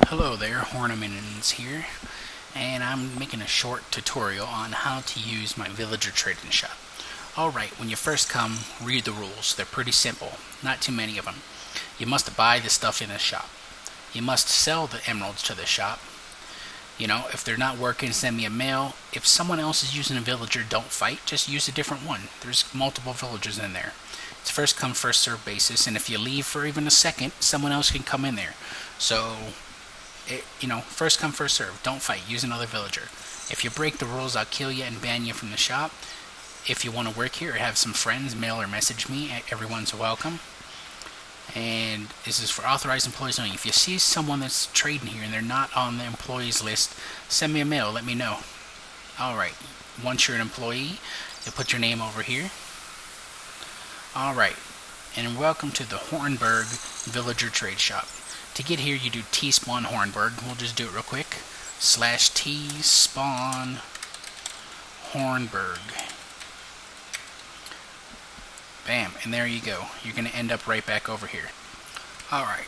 Hello there, Hornemans here, and I'm making a short tutorial on how to use my villager trading shop. Alright, when you first come, read the rules. They're pretty simple, not too many of them. You must buy the stuff in the shop. You must sell the emeralds to the shop. If they're not working, send me a mail. If someone else is using a villager, don't fight, just use a different one. There's multiple villagers in there. It's first come, first serve basis, and if you leave for even a second, someone else can come in there. So first come, first serve. Don't fight. Use another villager. If you break the rules, I'll kill you and ban you from the shop. If you want to work here or have some friends, mail or message me. Everyone's welcome. And this is for authorized employees only. If you see someone that's trading here and they're not on the employees list, send me a mail. Let me know. Alright. Once you're an employee, you put your name over here. Alright. And welcome to the Hornemans Villager Trade Shop. To get here, you do T-spawn Hornburg. We'll just do it real quick. /T-spawn Hornburg. Bam, and there you go. You're going to end up right back over here. Alright.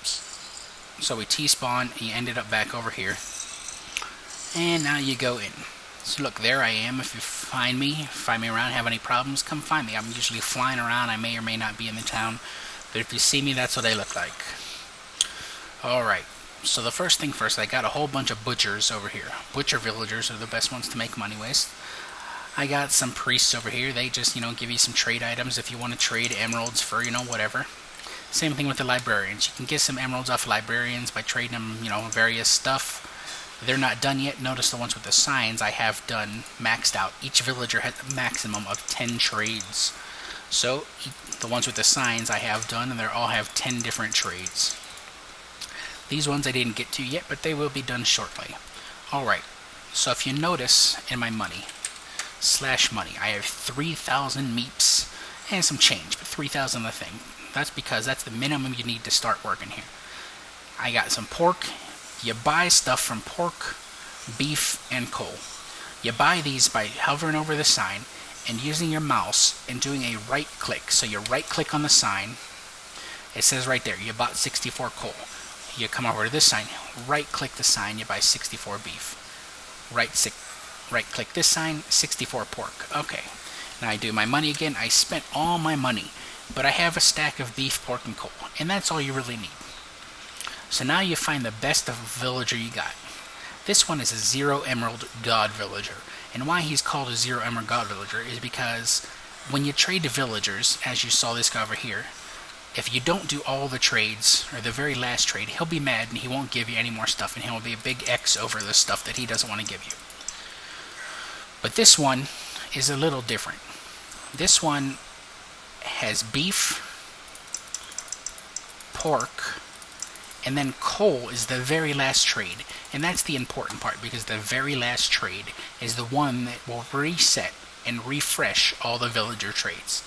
So we T-spawn, and you ended up back over here. And now you go in. So look, there I am. If you find me around, have any problems, come find me. I'm usually flying around. I may or may not be in the town. But if you see me, that's what I look like. Alright, so the first thing first, I got a whole bunch of butchers over here. Butcher villagers are the best ones to make money with. I got some priests over here. They just, give you some trade items if you want to trade emeralds for, whatever. Same thing with the librarians. You can get some emeralds off librarians by trading them, various stuff. They're not done yet. Notice the ones with the signs I have done maxed out. Each villager has a maximum of 10 trades. So, the ones with the signs I have done, and they all have 10 different trades. These ones I didn't get to yet, but they will be done shortly. Alright, so if you notice in my money, /money, I have 3,000 meeps and some change, but 3,000 the thing. That's because that's the minimum you need to start working here. I got some pork. You buy stuff from pork, beef, and coal. You buy these by hovering over the sign and using your mouse and doing a right click. So you right click on the sign. It says right there, you bought 64 coal. You come over to this sign, right click the sign, you buy 64 beef. Right click this sign, 64 pork. Okay, now I do my money again. I spent all my money, but I have a stack of beef, pork, and coal, and that's all you really need. So now you find the best of villager you got. This one is a 0 emerald god villager, and why he's called a 0 emerald god villager is because when you trade to villagers, as you saw this guy over here, if you don't do all the trades, or the very last trade, he'll be mad and he won't give you any more stuff, and he'll be a big X over the stuff that he doesn't want to give you. But this one is a little different. This one has beef, pork, and then coal is the very last trade. And that's the important part, because the very last trade is the one that will reset and refresh all the villager trades.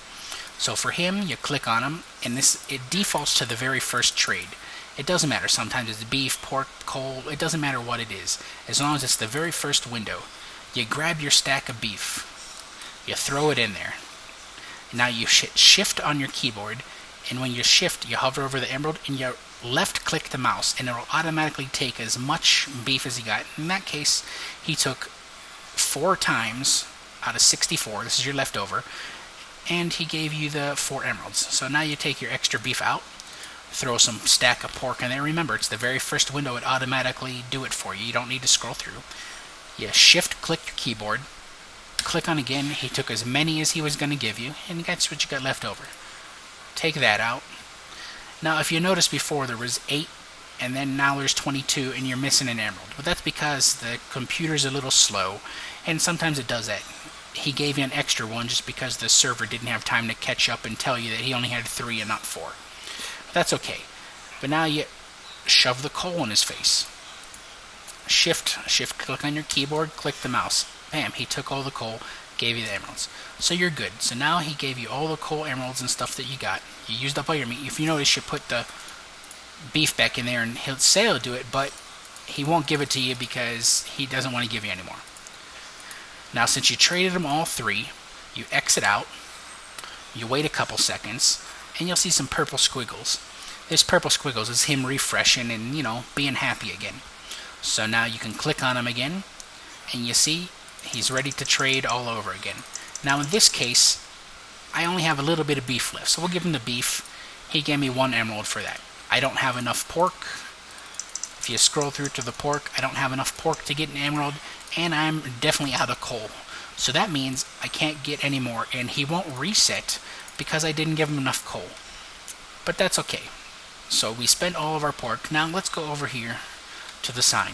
So for him, you click on him, and it defaults to the very first trade. It doesn't matter. Sometimes it's beef, pork, coal. It doesn't matter what it is. As long as it's the very first window, you grab your stack of beef. You throw it in there. Now you shift on your keyboard, and when you shift, you hover over the emerald, and you left-click the mouse, and it will automatically take as much beef as he got. In that case, he took 4 times out of 64. This is your leftover. And he gave you the 4 emeralds. So now you take your extra beef out, throw some stack of pork in there. Remember, it's the very first window. It automatically do it for you. You don't need to scroll through. You shift-click your keyboard, click on again. He took as many as he was going to give you, and that's what you got left over. Take that out. Now, if you notice before, there was 8, and then now there's 22, and you're missing an emerald. But that's because the computer's a little slow, and sometimes it does that. He gave you an extra one just because the server didn't have time to catch up and tell you that he only had 3 and not 4. That's okay. But now you shove the coal in his face. Shift click on your keyboard, click the mouse. Bam, he took all the coal, gave you the emeralds. So you're good. So now he gave you all the coal, emeralds, and stuff that you got. You used up all your meat. If you notice, you put the beef back in there, and he'll say he'll do it, but he won't give it to you because he doesn't want to give you any more. Now, since you traded them all 3, you exit out, you wait a couple seconds, and you'll see some purple squiggles. This purple squiggles is him refreshing and, you know, being happy again. So now you can click on him again, and you see he's ready to trade all over again. Now in this case, I only have a little bit of beef left, so we'll give him the beef. He gave me 1 emerald for that. I don't have enough pork. If you scroll through to the pork, I don't have enough pork to get an emerald, and I'm definitely out of coal. So that means I can't get any more, and he won't reset because I didn't give him enough coal. But that's okay. So we spent all of our pork. Now let's go over here to the sign.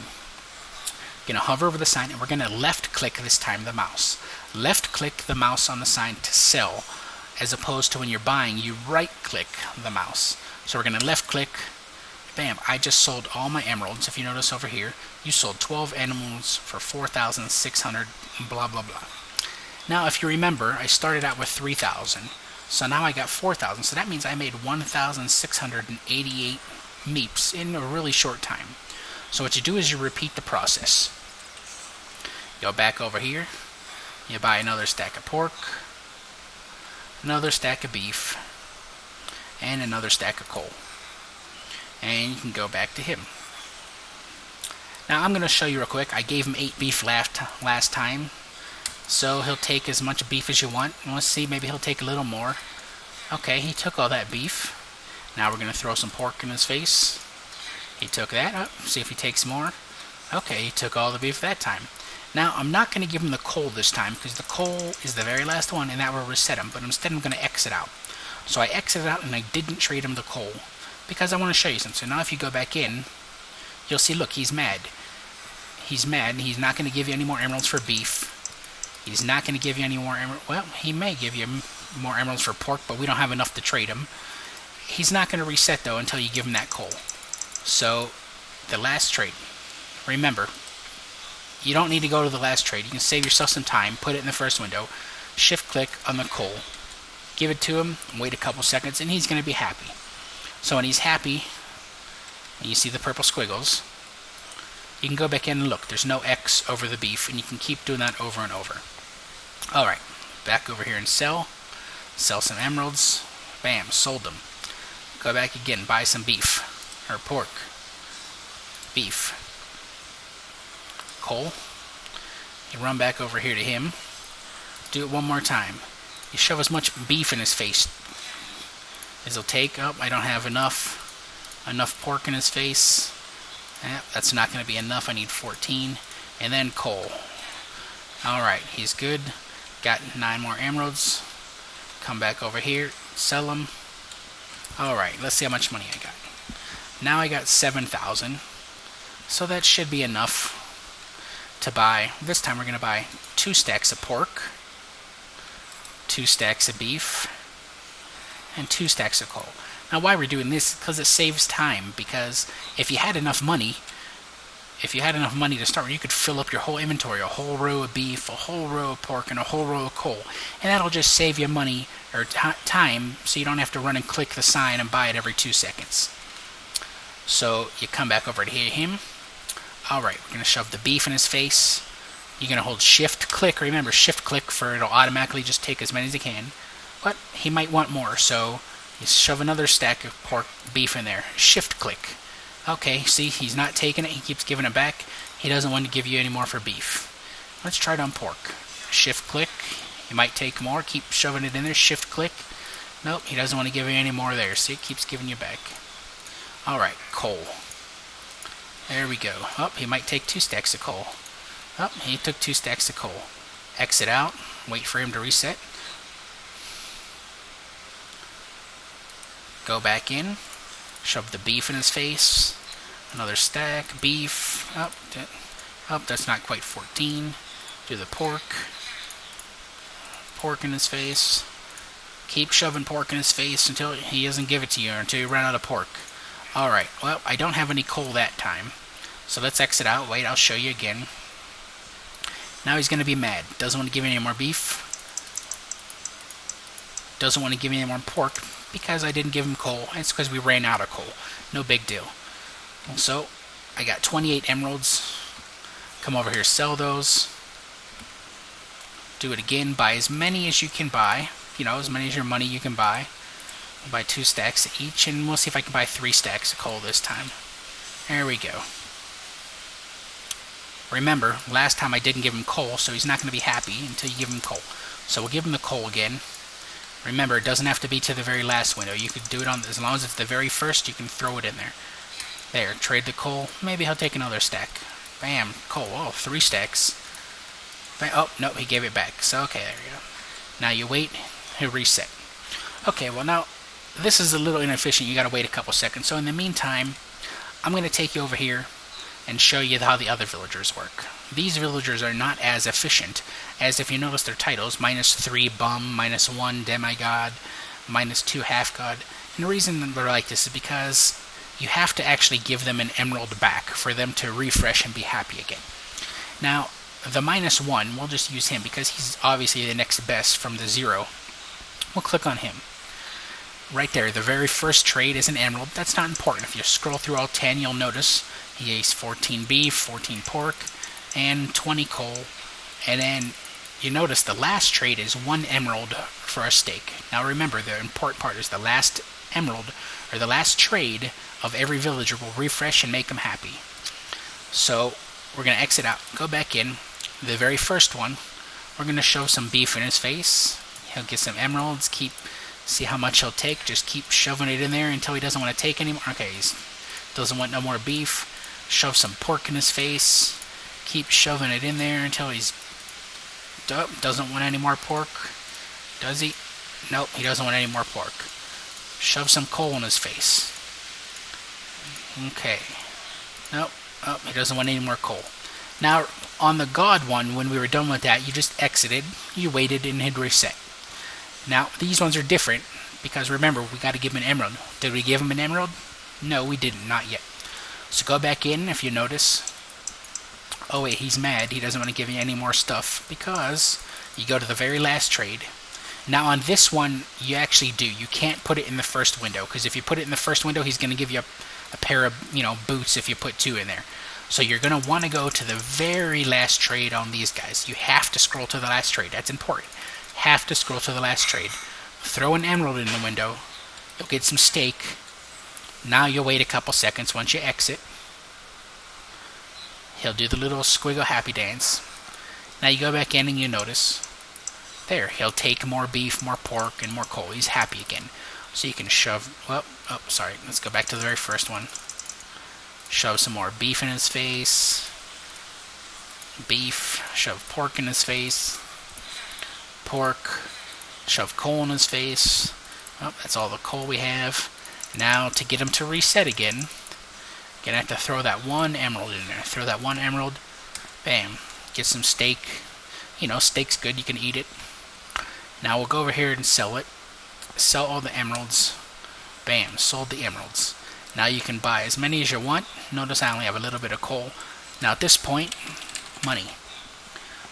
We're going to hover over the sign, and we're going to left click this time the mouse. Left click the mouse on the sign to sell, as opposed to when you're buying, you right click the mouse. So we're going to left click. Bam, I just sold all my emeralds. If you notice over here, you sold 12 emeralds for 4,600 blah blah blah. Now if you remember, I started out with 3,000. So now I got 4,000. So that means I made 1,688 meeps in a really short time. So what you do is you repeat the process. Go back over here. You buy another stack of pork, another stack of beef, and another stack of coal. And you can go back to him. Now I'm going to show you real quick. I gave him 8 beef last time. So he'll take as much beef as you want. And let's see, maybe he'll take a little more. Okay, he took all that beef. Now we're going to throw some pork in his face. He took that up. See if he takes more. Okay, he took all the beef that time. Now I'm not going to give him the coal this time because the coal is the very last one and that will reset him. But instead I'm going to exit out. So I exited out and I didn't trade him the coal because I want to show you something. So now if you go back in, you'll see, look, he's mad. He's mad and he's not going to give you any more emeralds for beef. He's not going to give you any more emeralds. Well, he may give you more emeralds for pork, but we don't have enough to trade him. He's not going to reset, though, until you give him that coal. So, the last trade. Remember, you don't need to go to the last trade. You can save yourself some time, put it in the first window, shift-click on the coal, give it to him, wait a couple seconds, and he's going to be happy. So when he's happy, and you see the purple squiggles, you can go back in and look. There's no X over the beef, and you can keep doing that over and over. Alright, back over here and sell. Sell some emeralds. Bam, sold them. Go back again, buy some beef. Or pork. Beef. Coal. You run back over here to him. Do it one more time. You shove as much beef in his face as he'll take. Oh, I don't have enough pork in his face. That's not going to be enough. I need 14. And then coal. Alright, he's good. Got 9 more emeralds. Come back over here. Sell them. Alright, let's see how much money I got. Now I got 7,000. So that should be enough to buy. This time we're going to buy 2 stacks of pork, 2 stacks of beef, and 2 stacks of coal. Now why we're doing this is because it saves time, because if you had enough money to start with, you could fill up your whole inventory, a whole row of beef, a whole row of pork, and a whole row of coal. And that'll just save you money or time, so you don't have to run and click the sign and buy it every 2 seconds. So you come back over to him. Alright, we're going to shove the beef in his face. You're going to hold shift click. Remember, shift click for it'll automatically just take as many as you can. But he might want more, so you shove another stack of pork beef in there. Shift click. Okay, see, he's not taking it. He keeps giving it back. He doesn't want to give you any more for beef. Let's try it on pork. Shift click. You might take more. Keep shoving it in there. Shift click. Nope, he doesn't want to give you any more there. See, it keeps giving you back. Alright, coal. There we go. Oh, he might take 2 stacks of coal. Oh, he took 2 stacks of coal. Exit out. Wait for him to reset. Go back in. Shove the beef in his face. Another stack. Beef. Oh, that's not quite 14. Do the pork. Pork in his face. Keep shoving pork in his face until he doesn't give it to you, or until you run out of pork. Alright, well, I don't have any coal that time. So let's exit out. Wait, I'll show you again. Now he's going to be mad. Doesn't want to give me any more beef. Doesn't want to give me any more pork because I didn't give him coal. It's because we ran out of coal. No big deal. So, I got 28 emeralds. Come over here, sell those. Do it again. Buy as many as you can buy. You know, as many as your money you can buy. I'll buy 2 stacks each, and we'll see if I can buy 3 stacks of coal this time. There we go. Remember, last time I didn't give him coal, so he's not going to be happy until you give him coal. So we'll give him the coal again. Remember, it doesn't have to be to the very last window. You could do it on, as long as it's the very first, you can throw it in there. There, trade the coal. Maybe he'll take another stack. Bam, coal. Oh, 3 stacks. Bam. Oh, no, he gave it back. So, okay, there you go. Now you wait, he'll reset. Okay, well now, this is a little inefficient. You gotta wait a couple seconds. So in the meantime, I'm gonna take you over here and show you how the other villagers work. These villagers are not as efficient as, if you notice their titles, -3 bum, -1 demigod, -2 half god. And the reason they're like this is because you have to actually give them an emerald back for them to refresh and be happy again. Now, the -1, we'll just use him because he's obviously the next best from the 0. We'll click on him. Right there, the very first trade is an emerald. That's not important. If you scroll through all 10, you'll notice he has 14 beef, 14 pork, and 20 coal. And then you notice the last trade is 1 emerald for a steak. Now remember, the important part is the last emerald, or the last trade of every villager will refresh and make them happy. So we're going to exit out, go back in. The very first one, we're going to show some beef in his face. He'll get some emeralds, see how much he'll take. Just keep shoving it in there until he doesn't want to take anymore. Okay, he doesn't want no more beef. Shove some pork in his face. Keep shoving it in there until he's doesn't want any more pork. Does he? Nope, he doesn't want any more pork. Shove some coal in his face. Okay. Nope. Oh, he doesn't want any more coal. Now, on the God one, when we were done with that, you just exited, you waited, and hit reset. Now, these ones are different, because remember, we got to give him an emerald. Did we give him an emerald? No, we didn't, not yet. So go back in, if you notice. Oh wait, he's mad, he doesn't want to give you any more stuff, because you go to the very last trade. Now on this one, you actually do. You can't put it in the first window, because if you put it in the first window, he's going to give you a pair of, boots if you put 2 in there. So you're going to want to go to the very last trade on these guys. You have to scroll to the last trade. That's important. Have to scroll to the last trade. Throw an emerald in the window. You'll get some steak. Now you'll wait a couple seconds once you exit. He'll do the little squiggle happy dance. Now you go back in and you notice. There, he'll take more beef, more pork, and more coal. He's happy again. So you can shove... sorry. Let's go back to the very first one. Shove some more beef in his face. Beef. Shove pork in his face. Pork. Shove coal in his face. Oh, that's all the coal we have. Now, to get him to reset again, you're going to have to throw that 1 emerald in there. Throw that 1 emerald. Bam. Get some steak. Steak's good. You can eat it. Now, we'll go over here and sell it. Sell all the emeralds. Bam. Sold the emeralds. Now you can buy as many as you want. Notice I only have a little bit of coal. Now at this point, money.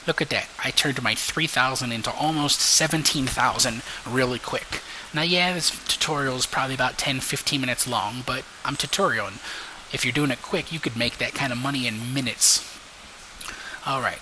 Look at that. I turned my 3,000 into almost 17,000 really quick. Now yeah, this tutorial is probably about 10-15 minutes long, but I'm tutorialing. If you're doing it quick, you could make that kind of money in minutes. Alright.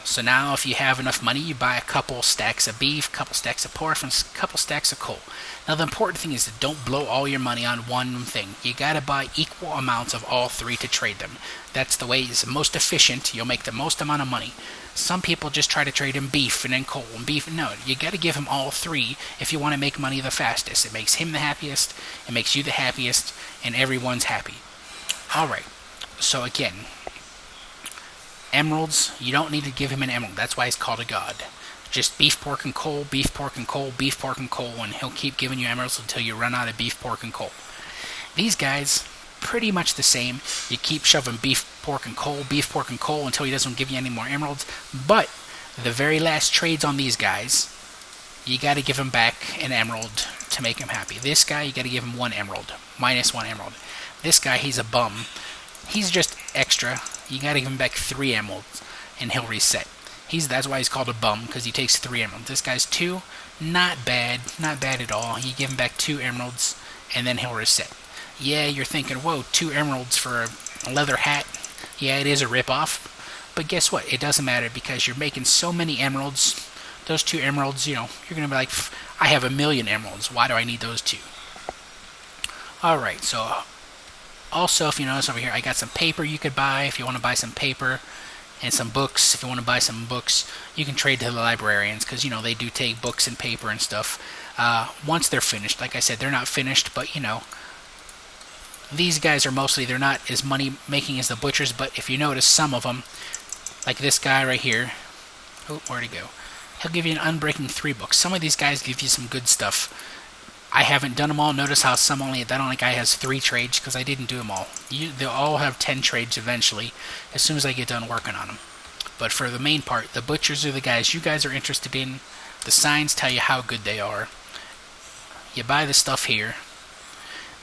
So now if you have enough money, you buy a couple stacks of beef, a couple stacks of pork, and a couple stacks of coal. Now the important thing is to don't blow all your money on one thing. You gotta buy equal amounts of all 3 to trade them. That's the way it's the most efficient. You'll make the most amount of money. Some people just try to trade in beef and then coal and beef. No, you gotta give him all 3 if you want to make money the fastest. It makes him the happiest, it makes you the happiest, and everyone's happy. Alright, so again, emeralds, you don't need to give him an emerald. That's why he's called a god. Just beef, pork, and coal, beef, pork, and coal, beef, pork, and coal, and he'll keep giving you emeralds until you run out of beef, pork, and coal. These guys, pretty much the same. You keep shoving beef, pork, and coal until he doesn't give you any more emeralds. But the very last trades on these guys, you got to give him back an emerald to make him happy. This guy, you got to give him 1 emerald, -1 emerald. This guy, he's a bum. He's just extra. You got to give him back 3 emeralds, and he'll reset. That's why he's called a bum, because he takes 3 emeralds. This guy's 2, not bad at all. You give him back 2 emeralds, and then he'll reset. Yeah, you're thinking, whoa, 2 emeralds for a leather hat? Yeah, it is a ripoff, but guess what? It doesn't matter, because you're making so many emeralds. Those 2 emeralds, you're going to be like, I have 1,000,000 emeralds. Why do I need those 2? Alright, so also, if you notice over here, I got some paper you could buy if you want to buy some paper, and some books. If you want to buy some books, you can trade to the librarians, because, they do take books and paper and stuff once they're finished. Like I said, they're not finished, but, these guys are mostly, they're not as money making as the butchers, but if you notice, some of them, like this guy right here, oh, where'd he go? He'll give you an Unbreaking 3 book. Some of these guys give you some good stuff. I haven't done them all. Notice how that only guy has 3 trades, because I didn't do them all. They'll all have 10 trades eventually, as soon as I get done working on them. But for the main part, the butchers are the guys you guys are interested in. The signs tell you how good they are. You buy the stuff here.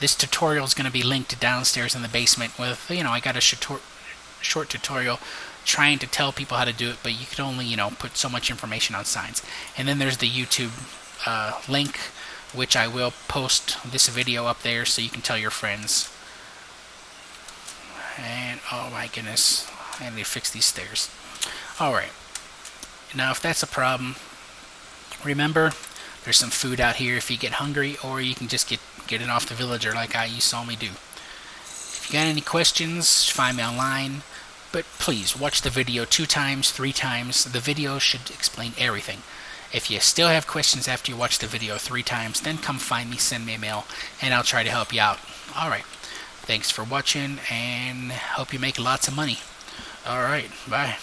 This tutorial is going to be linked downstairs in the basement with, I got a short tutorial trying to tell people how to do it, but you could only, put so much information on signs. And then there's the YouTube link, which I will post this video up there so you can tell your friends. And, oh my goodness, I need to fix these stairs. Alright, now if that's a problem, remember, there's some food out here if you get hungry, or you can just get it off the villager like you saw me do. If you got any questions, find me online, but please watch the video 2 times, 3 times. The video should explain everything. If you still have questions after you watch the video 3 times, then come find me, send me a mail, and I'll try to help you out. Alright, thanks for watching, and hope you make lots of money. Alright, bye.